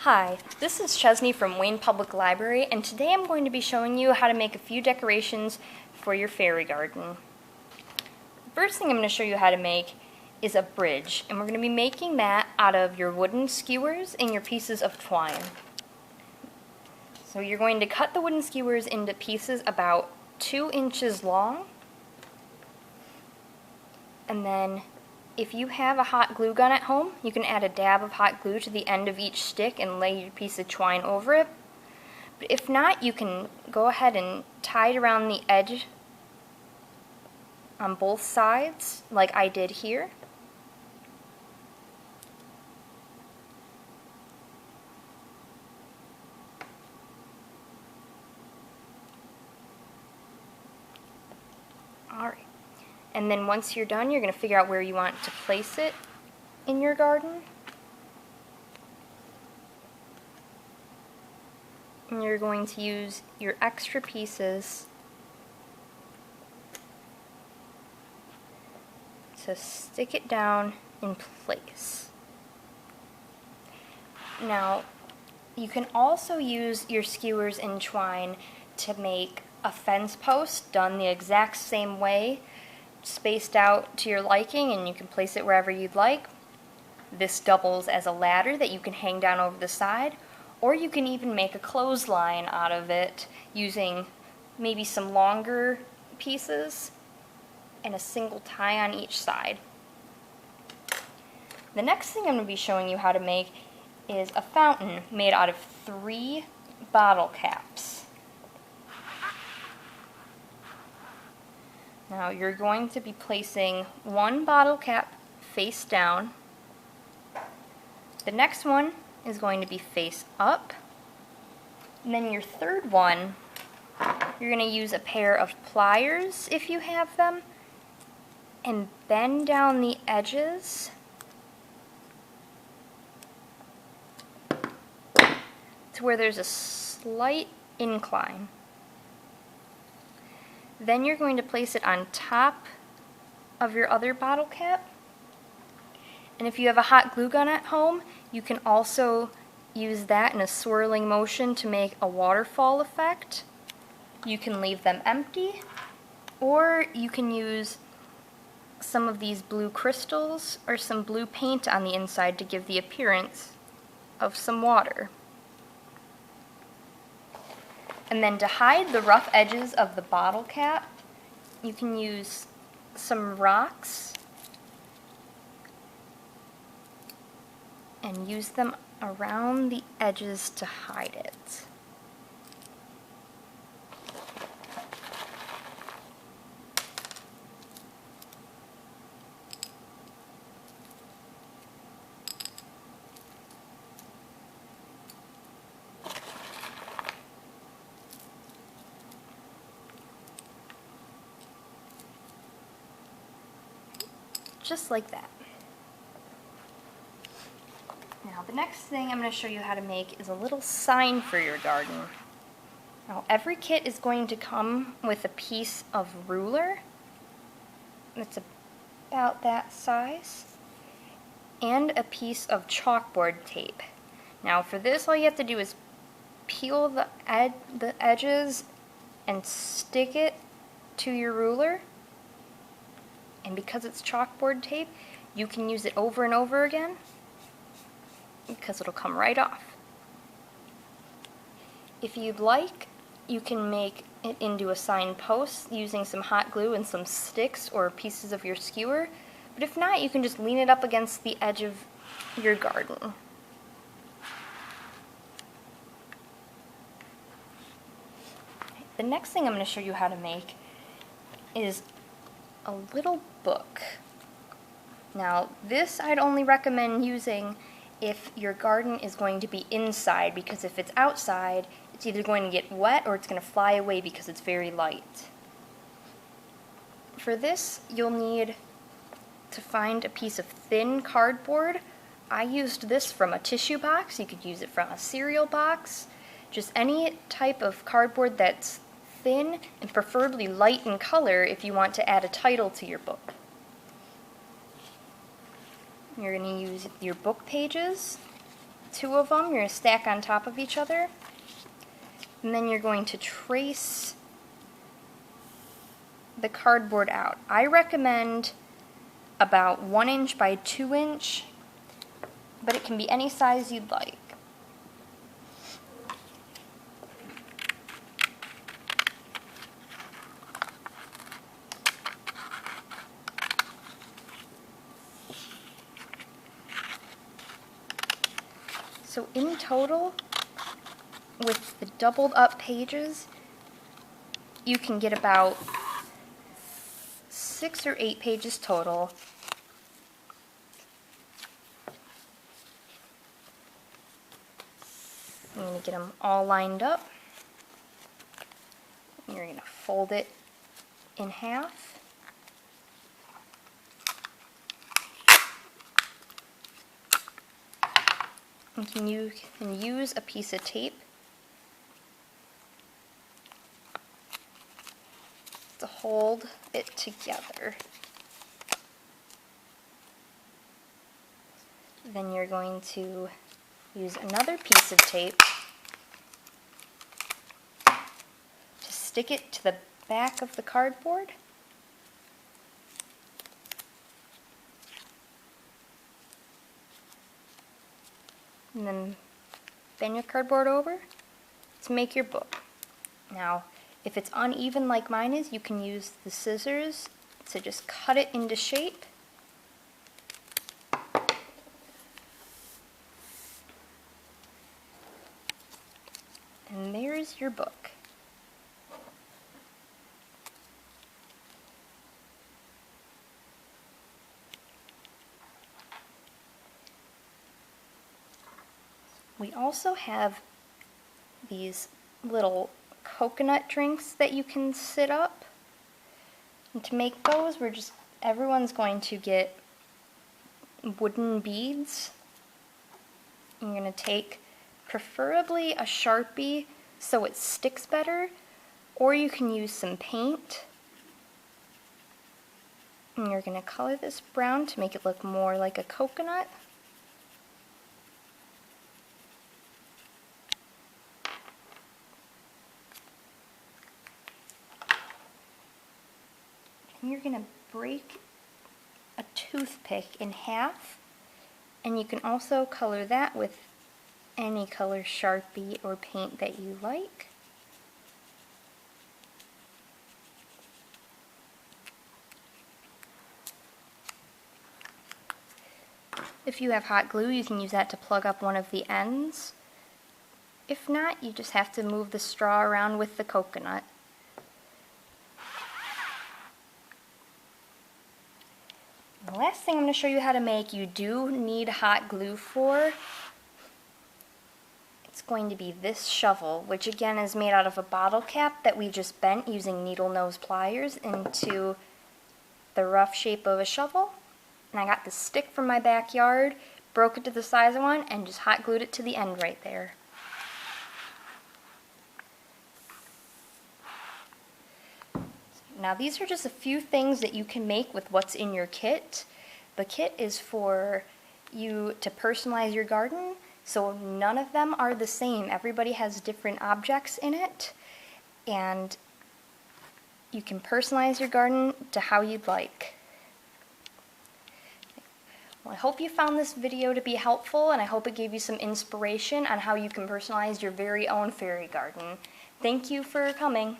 Hi, this is Chesney from Wayne Public Library, and today I'm going to be showing you how to make a few decorations for your fairy garden. The first thing I'm going to show you how to make is a bridge, and we're going to be making that out of your wooden skewers and your pieces of twine. So you're going to cut the wooden skewers into pieces about 2 inches long, and then if you have a hot glue gun at home, you can add a dab of hot glue to the end of each stick and lay your piece of twine over it. But if not, you can go ahead and tie it around the edge on both sides, like I did here. Alright. And then once you're done, you're going to figure out where you want to place it in your garden. And you're going to use your extra pieces to stick it down in place. Now, you can also use your skewers and twine to make a fence post done the exact same way, spaced out to your liking, and you can place it wherever you'd like. This doubles as a ladder that you can hang down over the side, or you can even make a clothesline out of it using maybe some longer pieces and a single tie on each side. The next thing I'm going to be showing you how to make is a fountain made out of 3 bottle caps. Now you're going to be placing 1 bottle cap face down. The next one is going to be face up. And then your third one, you're going to use a pair of pliers, if you have them, and bend down the edges to where there's a slight incline. Then you're going to place it on top of your other bottle cap. And if you have a hot glue gun at home, you can also use that in a swirling motion to make a waterfall effect. You can leave them empty, or you can use some of these blue crystals or some blue paint on the inside to give the appearance of some water. And then to hide the rough edges of the bottle cap, you can use some rocks and use them around the edges to hide it. Just like that. Now the next thing I'm going to show you how to make is a little sign for your garden. Now every kit is going to come with a piece of ruler that's about that size and a piece of chalkboard tape. Now for this, all you have to do is peel the edges and stick it to your ruler. And because it's chalkboard tape, you can use it over and over again because it'll come right off. If you'd like, you can make it into a sign post using some hot glue and some sticks or pieces of your skewer. But if not, you can just lean it up against the edge of your garden. The next thing I'm going to show you how to make is a little book. Now this I'd only recommend using if your garden is going to be inside, because if it's outside, it's either going to get wet or it's going to fly away because it's very light. For this, you'll need to find a piece of thin cardboard. I used this from a tissue box. You could use it from a cereal box. Just any type of cardboard that's thin and preferably light in color if you want to add a title to your book. You're going to use your book pages two of them, you're going to stack on top of each other, and then you're going to trace the cardboard out. I recommend about 1 inch by 2 inch, but it can be any size you'd like. So in total, with the doubled up pages, you can get about 6 or 8 pages total. I'm going to get them all lined up. You're going to fold it in half. And you can use a piece of tape to hold it together. Then you're going to use another piece of tape to stick it to the back of the cardboard. And then bend your cardboard over to make your book. Now, if it's uneven like mine is, you can use the scissors to just cut it into shape. And there's your book. We also have these little coconut drinks that you can sit up. And to make those, everyone's going to get wooden beads. You're going to take preferably a Sharpie so it sticks better, or you can use some paint. And you're going to color this brown to make it look more like a coconut. And you're going to break a toothpick in half, and you can also color that with any color Sharpie or paint that you like. If you have hot glue, you can use that to plug up one of the ends. If not, you just have to move the straw around with the coconut. The last thing I'm going to show you how to make, you do need hot glue for. It's going to be this shovel, which again is made out of a bottle cap that we just bent using needle nose pliers into the rough shape of a shovel. And I got the stick from my backyard, broke it to the size I want, and just hot glued it to the end right there. Now these are just a few things that you can make with what's in your kit. The kit is for you to personalize your garden, so none of them are the same. Everybody has different objects in it, and you can personalize your garden to how you'd like. Well, I hope you found this video to be helpful, and I hope it gave you some inspiration on how you can personalize your very own fairy garden. Thank you for coming.